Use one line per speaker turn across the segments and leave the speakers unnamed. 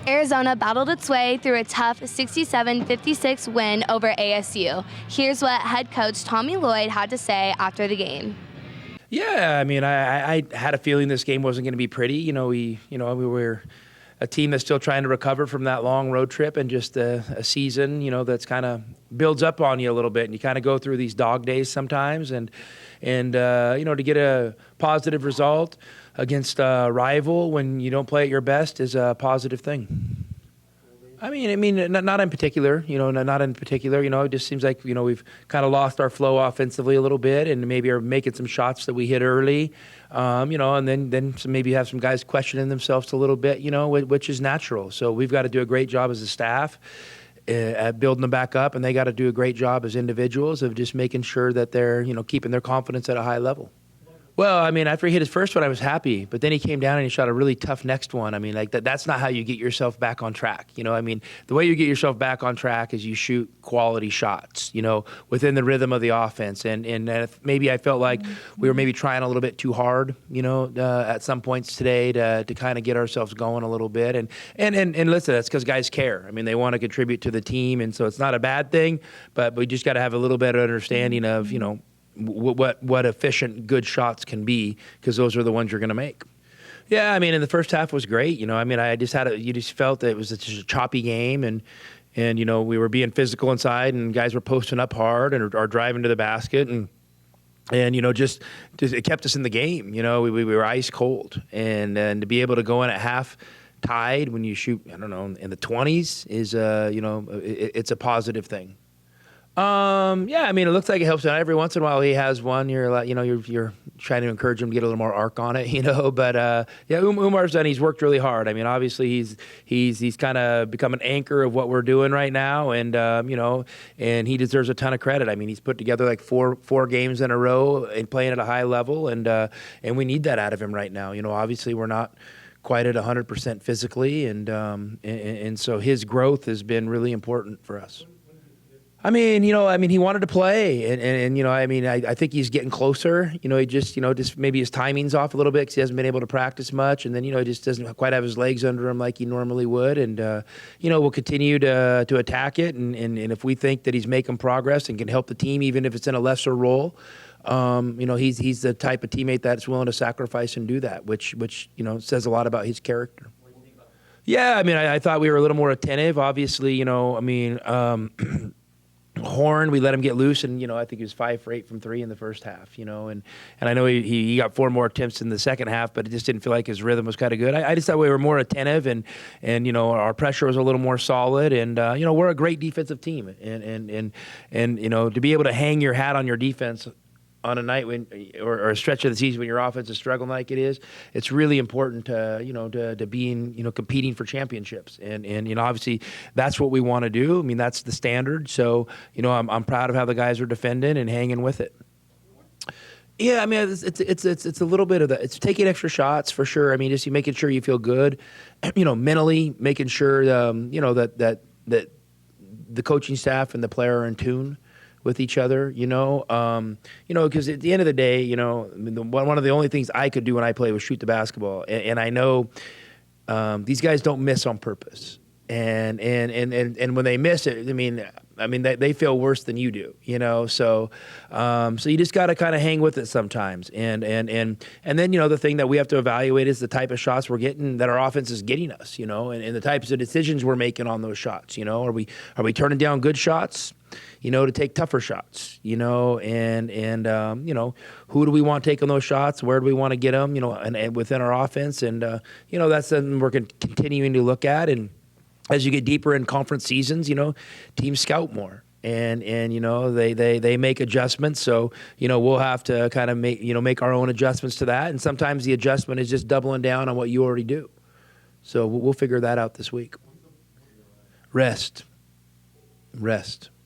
Arizona battled its way through a tough 67-56 win over ASU. Here's what head coach Tommy Lloyd had to say after the game.
Yeah, I mean, I had a feeling this game wasn't going to be pretty. We were a team that's still trying to recover from that long road trip and just a season, that's kind of builds up on you a little bit, and you kind of go through these dog days sometimes, and to get a positive result against a rival when you don't play at your best is a positive thing. I mean, not in particular, not in particular. It just seems like, we've kind of lost our flow offensively a little bit, and maybe are making some shots that we hit early, and then maybe have some guys questioning themselves a little bit, which is natural. So we've got to do a great job as a staff at building them back up, and they got to do a great job as individuals of just making sure that they're, keeping their confidence at a high level. Well, I mean, after he hit his first one, I was happy, but then he came down and he shot a really tough next one. I mean, like that's not how you get yourself back on track. I mean, the way you get yourself back on track is you shoot quality shots, within the rhythm of the offense. And maybe I felt like we were maybe trying a little bit too hard, at some points today to kind of get ourselves going a little bit. And listen, that's because guys care. I mean, they want to contribute to the team, and so it's not a bad thing, but we just got to have a little better understanding of, what efficient, good shots can be, because those are the ones you're going to make. Yeah, I mean, in the first half was great. I mean, you just felt that it was just a choppy game, and we were being physical inside, and guys were posting up hard and are driving to the basket, and just it kept us in the game. We were ice cold, and to be able to go in at half tied when you shoot, I don't know, in the 20s is it's a positive thing. Yeah, I mean, it looks like it helps out. Every once in a while he has one. You're like, you're trying to encourage him to get a little more arc on it, But yeah, Oumar's done. He's worked really hard. I mean, obviously he's kind of become an anchor of what we're doing right now, and and he deserves a ton of credit. I mean, he's put together like four games in a row and playing at a high level, and we need that out of him right now. Obviously we're not quite at 100% physically, and so his growth has been really important for us. I mean, he wanted to play, and I think he's getting closer. He just maybe his timing's off a little bit because he hasn't been able to practice much, and then, he just doesn't quite have his legs under him like he normally would, and, we'll continue to attack it, and if we think that he's making progress and can help the team, even if it's in a lesser role, he's the type of teammate that's willing to sacrifice and do that, which says a lot about his character. Yeah, I mean, I thought we were a little more attentive, obviously, Horn, we let him get loose, and I think he was 5 for 8 from 3 in the first half, and I know he got 4 more attempts in the second half, but it just didn't feel like his rhythm was kind of good. I just thought we were more attentive, and our pressure was a little more solid, and we're a great defensive team, and to be able to hang your hat on your defense on a night when, or a stretch of the season when your offense is struggling like it is, it's really important to being, competing for championships. And obviously that's what we want to do. I mean, that's the standard. So, I'm proud of how the guys are defending and hanging with it. Yeah, I mean, it's a little bit of that. It's taking extra shots for sure. I mean, just making sure you feel good, mentally making sure, that the coaching staff and the player are in tune with each other, because at the end of the day, one of the only things I could do when I play was shoot the basketball, and I know these guys don't miss on purpose, and when they miss it, I mean they feel worse than you do, So you just got to kind of hang with it sometimes, and then the thing that we have to evaluate is the type of shots we're getting, that our offense is getting us, and the types of decisions we're making on those shots. Are we turning down good shots? To take tougher shots, and who do we want taking those shots? Where do we want to get them, and within our offense? And, that's something we're continuing to look at. And as you get deeper in conference seasons, teams scout more. And they make adjustments. So, we'll have to kind of make our own adjustments to that. And sometimes the adjustment is just doubling down on what you already do. So we'll figure that out this week. Rest.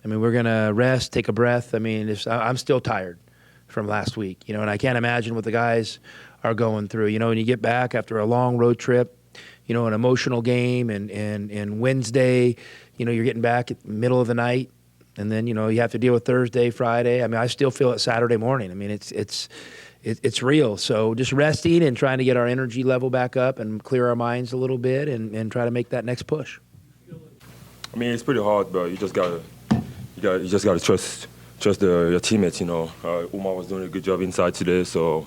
I mean, we're going to rest, take a breath. I mean, I'm still tired from last week, and I can't imagine what the guys are going through. When you get back after a long road trip, an emotional game, and Wednesday, you're getting back at the middle of the night, And then, you know, you have to deal with Thursday, Friday. I mean, I still feel it Saturday morning. I mean, it's real. So just resting and trying to get our energy level back up and clear our minds a little bit and try to make that next push.
I mean, it's pretty hard, but you just gotta trust your teammates. You know, Oumar was doing a good job inside today, so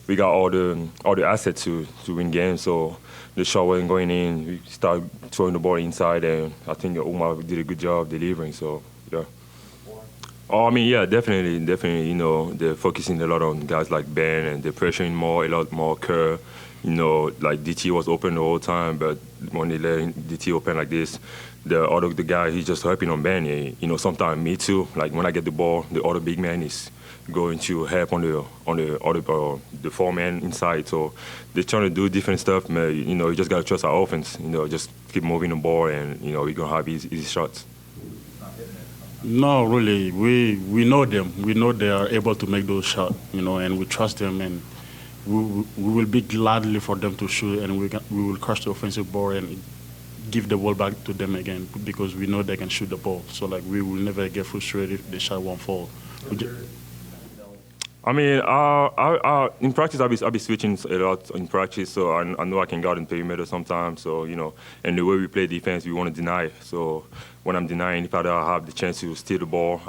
we got all the assets to win games. So the shot wasn't going in. We started throwing the ball inside, and I think Oumar did a good job delivering. So yeah. Oh, I mean, yeah, definitely. You know, they're focusing a lot on guys like Ben, and they're pressuring a lot more Kerr. You know, like DT was open the whole time, but when they let DT open like this, the guy, he's just helping on Ben. You know, sometimes me too. Like when I get the ball, the other big man is going to help on the four man inside. So they're trying to do different stuff. You know, you just gotta trust our offense. You know, just keep moving the ball, and you know, we're gonna have easy shots.
No, really. We know them. We know they are able to make those shots, you know, and we trust them, and we will be gladly for them to shoot, and we will crush the offensive ball and give the ball back to them again, because we know they can shoot the ball. So, like, we will never get frustrated if the shot won't fall.
I mean, in practice, I'll be switching a lot in practice, so I know I can guard in perimeter sometimes. So, you know, and the way we play defense, we want to deny. So when I'm denying, if I have the chance to steal the ball,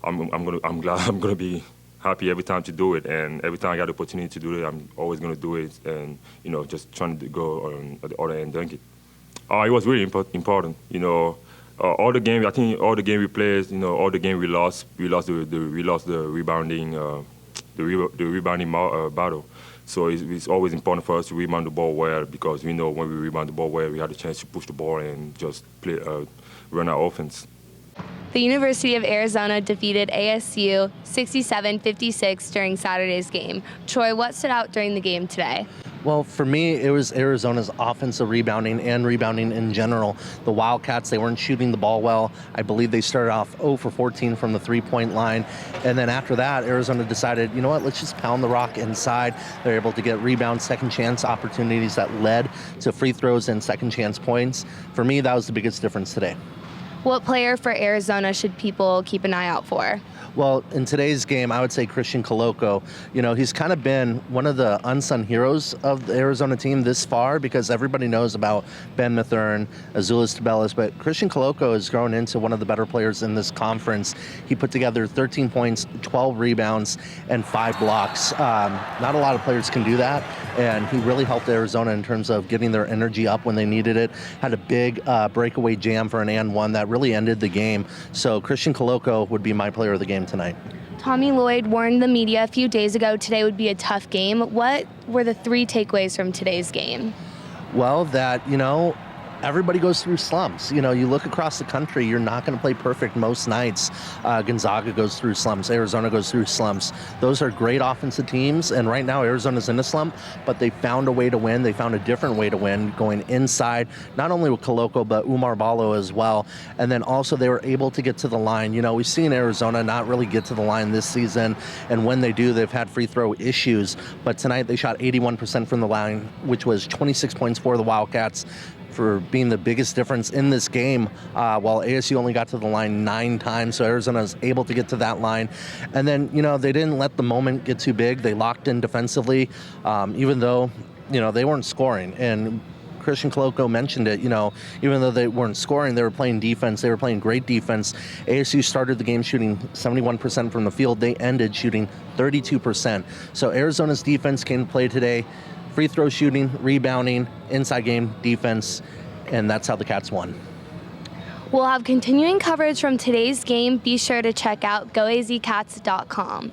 I'm gonna be happy every time to do it. And every time I got the opportunity to do it, I'm always gonna do it. And you know, just trying to go on the other end, dunk it. It was really important. You know. All the game, I think all the game we played, you know, all the game we lost the rebounding, the rebounding battle. So it's always important for us to rebound the ball well, because we know when we rebound the ball well, we had a chance to push the ball and just play, run our offense.
The University of Arizona defeated ASU 67-56 during Saturday's game. Troy, what stood out during the game today?
Well, for me, it was Arizona's offensive rebounding and rebounding in general. The Wildcats, they weren't shooting the ball well. I believe they started off 0 for 14 from the three-point line. And then after that, Arizona decided, you know what, let's just pound the rock inside. They're able to get rebounds, second chance opportunities that led to free throws and second chance points. For me, that was the biggest difference today.
What player for Arizona should people keep an eye out for?
Well, in today's game, I would say Christian Koloko. You know, he's kind of been one of the unsung heroes of the Arizona team this far, because everybody knows about Ben Mathurin, Azuolas Tubelis, but Christian Koloko has grown into one of the better players in this conference. He put together 13 points, 12 rebounds, and 5 blocks. Not a lot of players can do that, and he really helped Arizona in terms of getting their energy up when they needed it. Had a big breakaway jam for an and one that really ended the game. So Christian Koloko would be my player of the game tonight.
Tommy Lloyd warned the media a few days ago today would be a tough game. What were the 3 takeaways from today's game?
Well, that, you know, everybody goes through slumps. You know, you look across the country, you're not going to play perfect most nights. Gonzaga goes through slumps. Arizona goes through slumps. Those are great offensive teams, and right now Arizona's in a slump, but they found a way to win. They found a different way to win, going inside, not only with Koloko, but Oumar Ballo as well. And then also they were able to get to the line. You know, we've seen Arizona not really get to the line this season, and when they do, they've had free throw issues. But tonight they shot 81% from the line, which was 26 points for the Wildcats, for being the biggest difference in this game, while ASU only got to the line 9 times, so Arizona was able to get to that line. And then, you know, they didn't let the moment get too big. They locked in defensively, even though, you know, they weren't scoring. And Christian Koloko mentioned it, you know, even though they weren't scoring, they were playing defense. They were playing great defense. ASU started the game shooting 71% from the field. They ended shooting 32%. So Arizona's defense came to play today. Free throw shooting, rebounding, inside game defense, and that's how the Cats won.
We'll have continuing coverage from today's game. Be sure to check out GOAZCATS.com.